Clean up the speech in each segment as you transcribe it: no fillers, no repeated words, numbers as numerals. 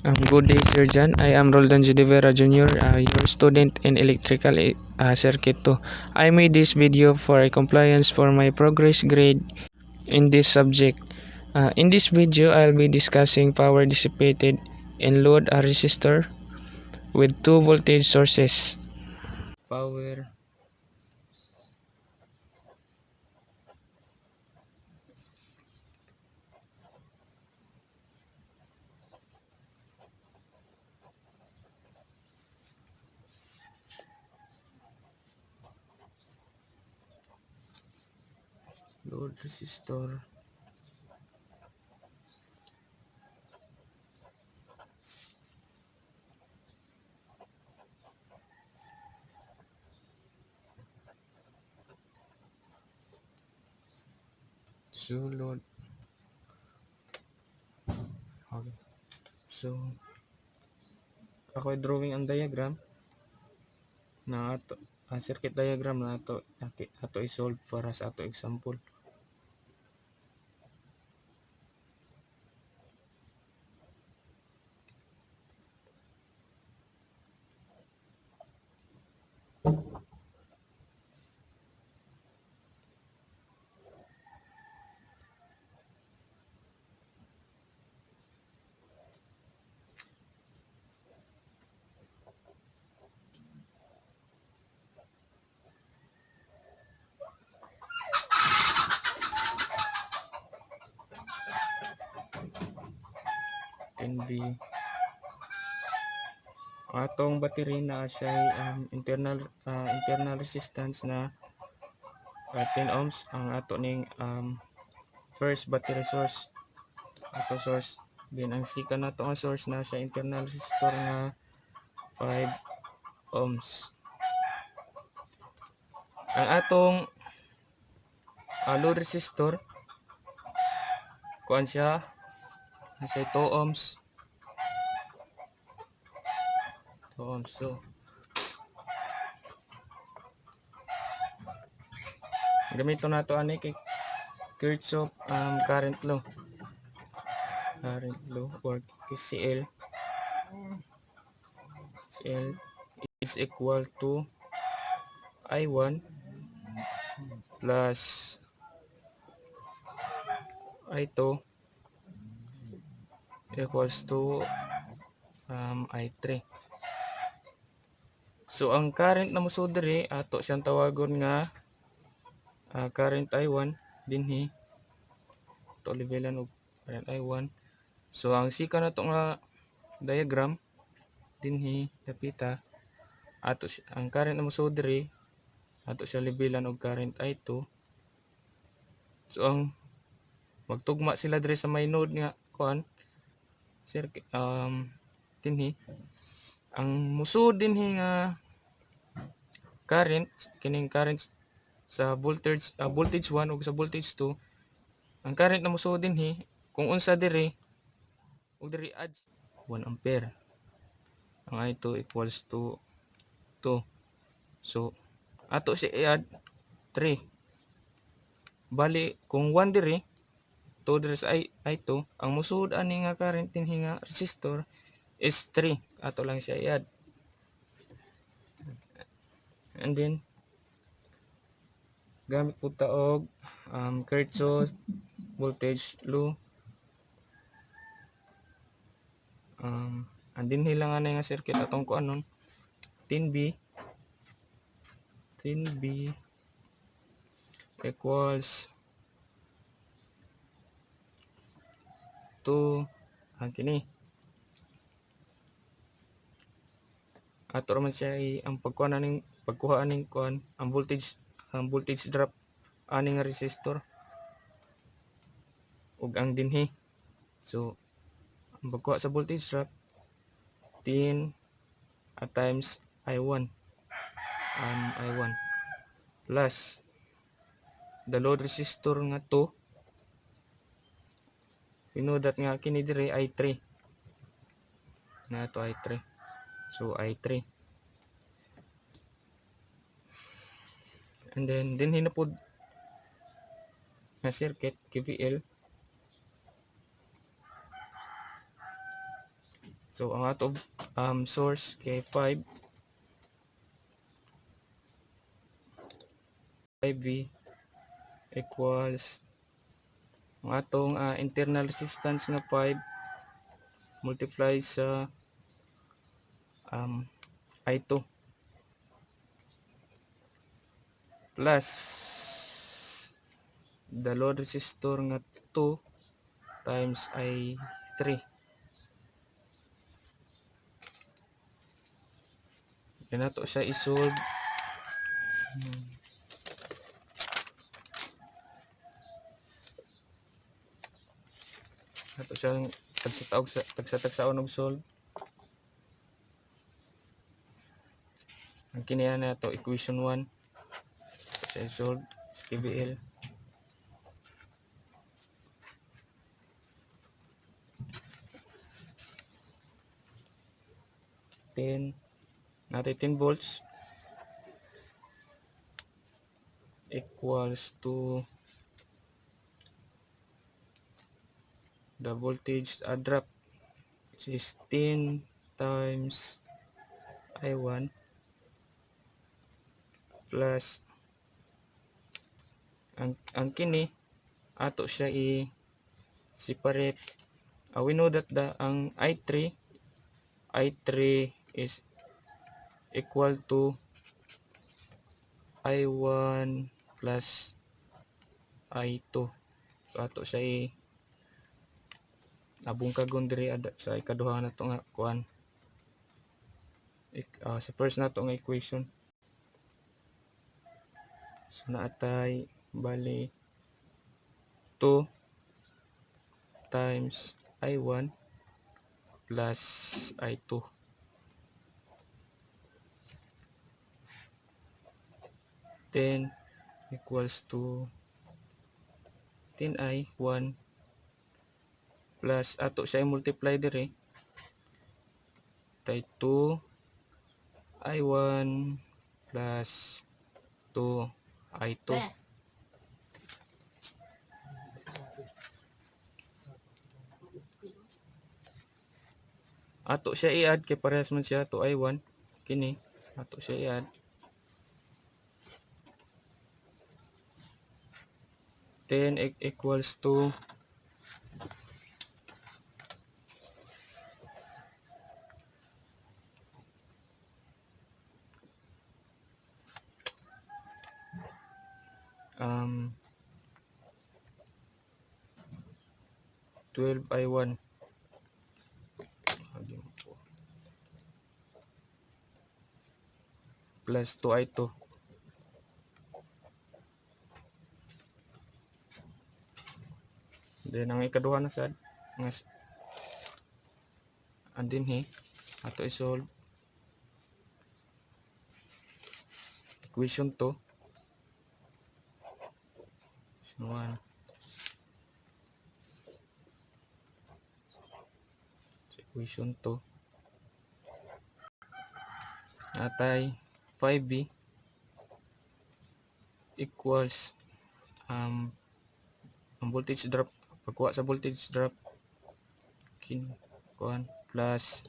Good day, Sir John. I am Roldan G. De Vera Jr., your student in Electrical Circuit 2. I made this video for a compliance for my progress grade in this subject. In this video, I'll be discussing power dissipated in load a resistor with two voltage sources. Power load resistor so load. Okay. So ako drawing ang diagram na ato circuit diagram na ato i-solve para sa ato example. Can be atong battery na siya internal resistance na 10 ohms ang ato ning first battery source ato source, then ang second nato nga source na siya internal resistor nga 5 ohms. Ang atong load resistor kuan siya nasa 2 ohms. So gamito nato ani kay Kirchhoff current law or CL is equal to I1 plus I2 equals to I3. So ang current na mosud diri ato siyang tawagon nga current I1 dinhi to levelan og current I1. So ang sika nato nga diagram dinhi dapita ato ang current na mosud diri ato siya levelan og current I2. So ang magtugma sila diri sa may node nga kuan circuit dinhi ang musud dinhi nga current kining current sa voltage 1 ug sa voltage 2 ang current na musud dinhi kung unsa diri ug diri add 1 ampere ang I2 equals to 2. So ato si i-add 3 bali kung 1 diri 2 diri sa I2 ang musud ani nga current dinhi nga resistor is 3 ato lang siya i-add. And then gamit po ta og Kirchhoff voltage law. Andin lang ana nga circuit atong kuanon 10B equals to kini ato man siya ang pagkuha aning kuan ang voltage drop aning nga resistor ug ang dinhi. So ang pagkuha sa voltage drop 10 times I1 plus the load resistor nga 2 pinudat nga kini diri I3 na to I3. So I3 and then dinhi na pod nga circuit KVL So ang ato source kay 5v equals ang atong internal resistance nga 5 multiply sa I2 plus the load resistor nga 2 times I3. Yan na to siya isolve. Ato siyang tagsa-tagsaon og solve. Ang kiniya na to equation 1. Ato siya solve sa KVL. Natin 10 volts equals to the voltage drop, which is 10 times I1 plus ang kini ato siya i-separate. We know that ang I3 is equal to I1 plus I2. So ato siya abungkagon diri sa ikaduha na to nga kuan. Sa first na to nga equation. So naatay bali 2 times I1 plus I2. Then equals to 10I1 plus ato siya i-multiply dire tay 2 I1 plus 2 I2. Ato siya i-add kay parehas man siya 2 I1 kini ato siya i-add. Then equals to 12 I1 plus 2 I2. Then ang ikaduha na sad nga andin ato i-solve equation 2. Equation 1. Equation 2 atay 5b equals ang voltage drop, pagkuha sa voltage drop kuan plus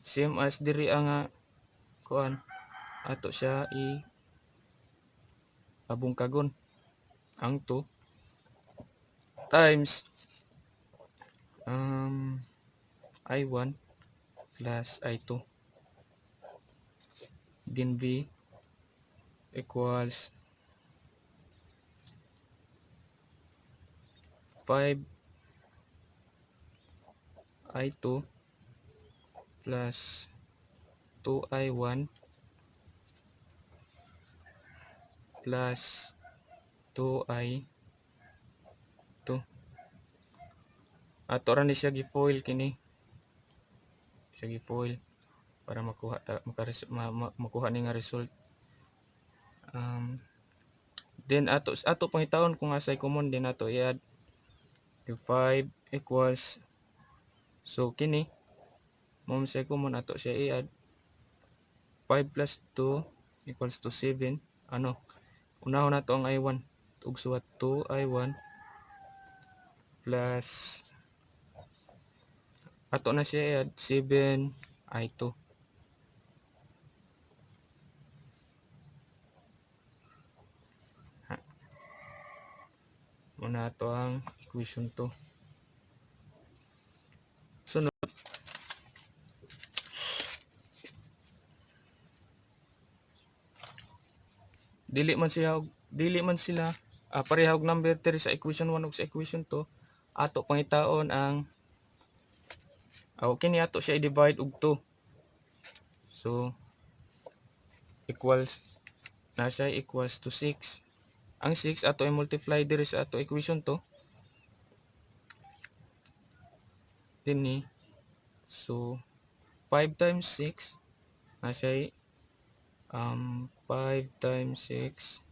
same as diri ang kuan ato siya abungkagon ang 2 times I1 plus I2. Then B equals 5 I2 plus 2 I1 plus 2 I2. Ato ra ni siya gi-foil kini. Siya gi-foil para makuha makuha ni nga result. Then ato pangitawon kung asay common din ato i-add. The 5 equals, so kini mo say common ato siya i-add. 5 plus 2 equals to 7. Unahon nato ang I1 ug suwat 2 I1 plus ato na siya i-add 7i2. Muna ito ang equation 2. Sunod, dili man sila pareha og number 3 sa equation 1 ug sa equation 2. Ato pangitaon ang kini ato siya i-divide og 2. So equals na siya equals to 6. Ang 6 ato i-multiply diri sa ato equation 2 dinhi. So 5 times 6 na siya 5 times 6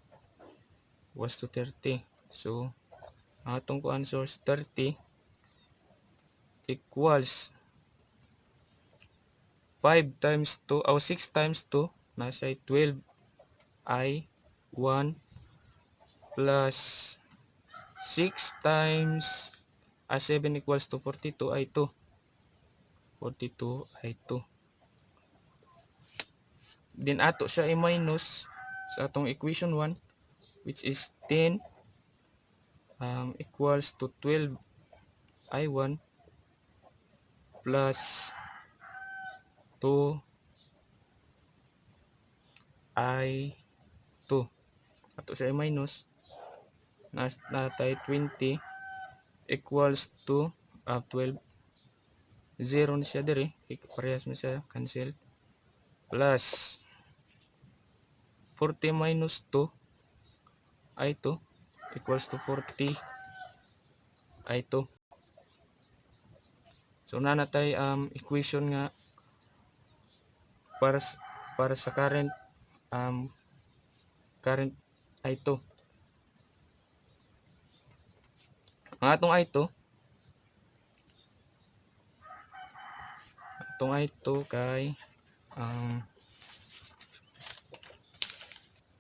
was to 30. So atong ko answers 30 equals 5 times 2 o 6 times 2 na siya 12i1 plus 6 times 7 equals to 42i2. 42i2. Then ato siya i-minus sa atong equation 1 which is 10 equals to 12i1 plus 2i2. Ato siya i-minus natay 20 equals to 12. 0 na siya diri, parehas mo siya cancel, plus 40 minus 2 i2 equals to 40 i2. So nanatay equation nga para sa current i2. Ang atong i2 kay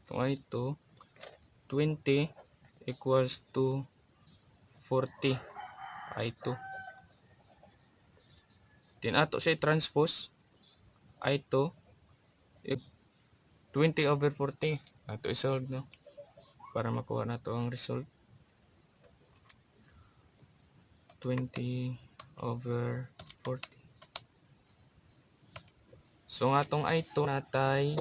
itong i2 20 equals to 40 i2. Then ato siya transpose i2 20 over 40. Ato i-solve no para makuha nato ang result. 20 over 40. So ang atong i2 natay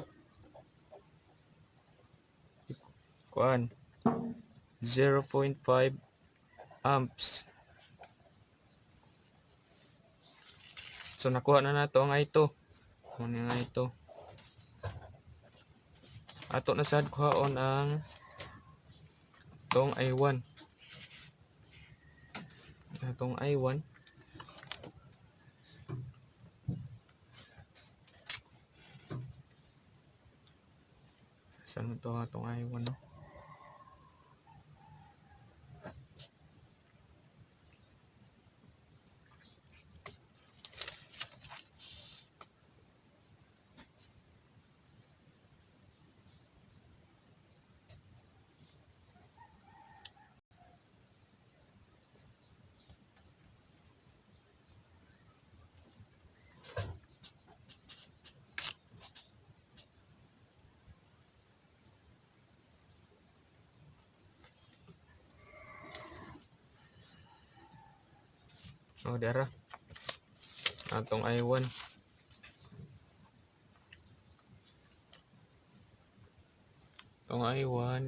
0.5 amps. So nakuha na nato ang i2. Ano yung i2? Ato na sad kuhaon ang tong i1. Atong i1 saan ito atong i1 no? Dara atong i1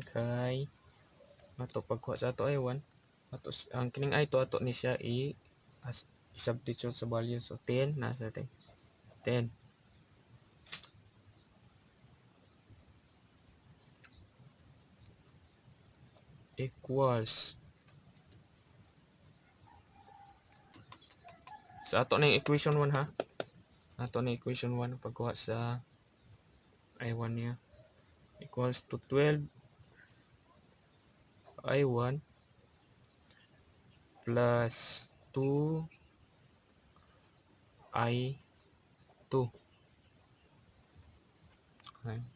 kay ato pagkuha sa ato i1 ato ang kining i2 ato ni siya i-substitute sa value. So 10 nasa 10 equals sa ato na equation 1 ha. Ato na equation 1 pagkuha sa i1 niya equals to 12 i1 plus 2 i2.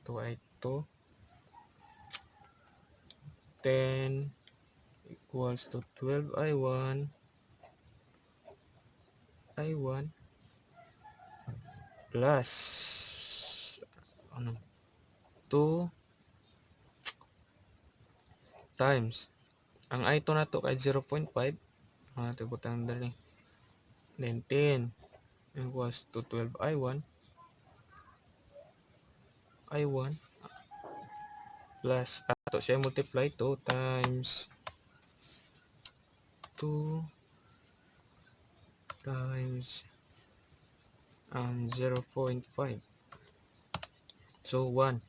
2i2 10 equals to 12 i1 I1 plus 2 times ang I2 na to kay 0.5 tibutang dali, then 10 equals to 12 I1 plus ato siya multiply 2 times 2 times 0.5, so 1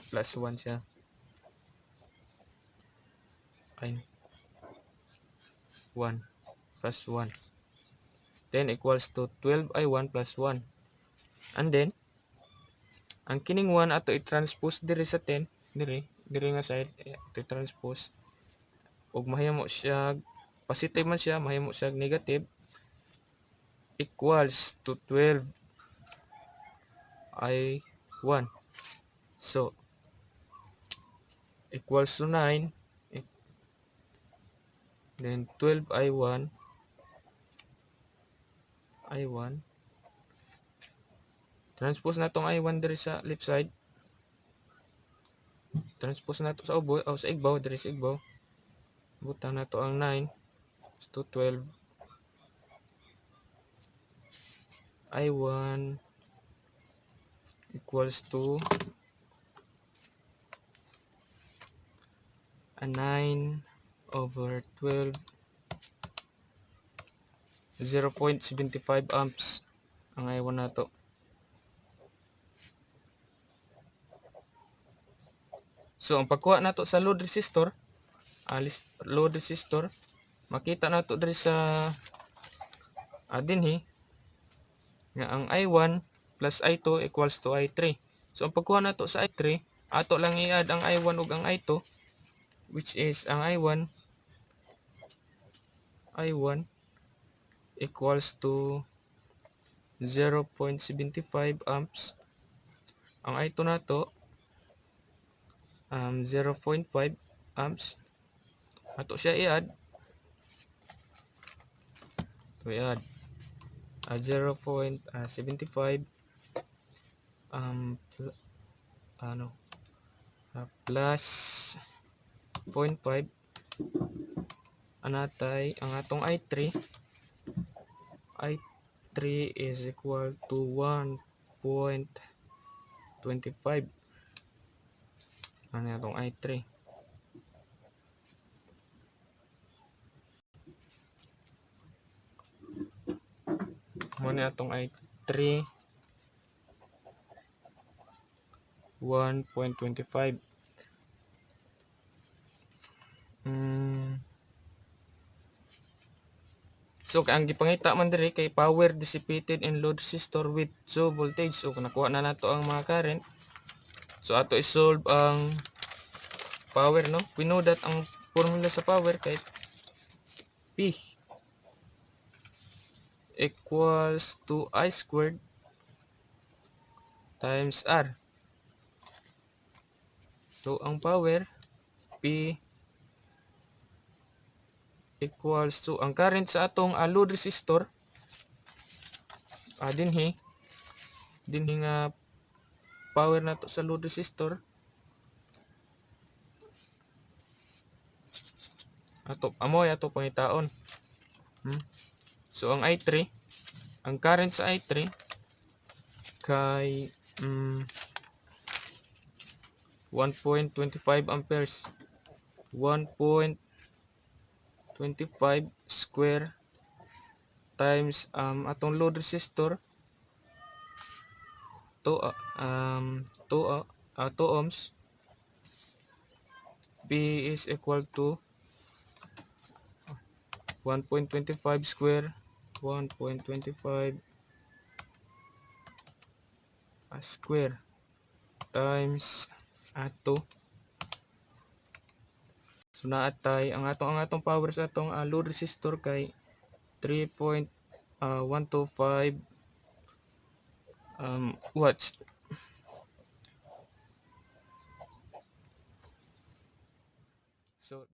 plus 1 siya ay 1 plus 1, then equals to 12 I1 plus 1, and then ang kining 1 ato i-transpose diri sa 10 diri nga side ato i-transpose ug mahimo siya positive man siya, mahimo siya negative, equals to 12 I1, so equals to 9, then 12 I1 transpose na tong I1 diri sa left side, transpose na to sa ubo o sa igbaw, diri sa igbaw butang na to ang 9 to 12 I1 equals to 9/12, 0.75 amps ang I1 na to. So ang pagkuha nato sa load resistor, makita nato diri sa dinhi nga ang I1 plus I2 equals to I3. So ang pagkuha nato sa I3, ato lang i-add ang I1 ug ang I2, which is ang I1 equals to 0.75 amps. Ang I2 nato 0.5 amps. Ato siya i-add. We add 0.75 plus 0.5 anatay ang atong I3 is equal to 1.25 ano atong I3. Muna atong I3 1.25. So ang gipangita man diri kay power dissipated in load resistor with 2 voltage. So kung nakuha na nato ang mga current, so ato i-solve ang power, no? We know that ang formula sa power kay P equals to I squared times R. So ang power P equals to ang current sa atong load resistor dinhi nga power nato sa load resistor amoy ato pangitaon. So ang I3, ang current sa I3 kay 1.25 amperes, 1.25 square times atong load resistor 2 ohms. P is equal to 1.25 square, 1.25 square times 2. So naatay ang atong power sa atong load resistor kay 3.125 watts. So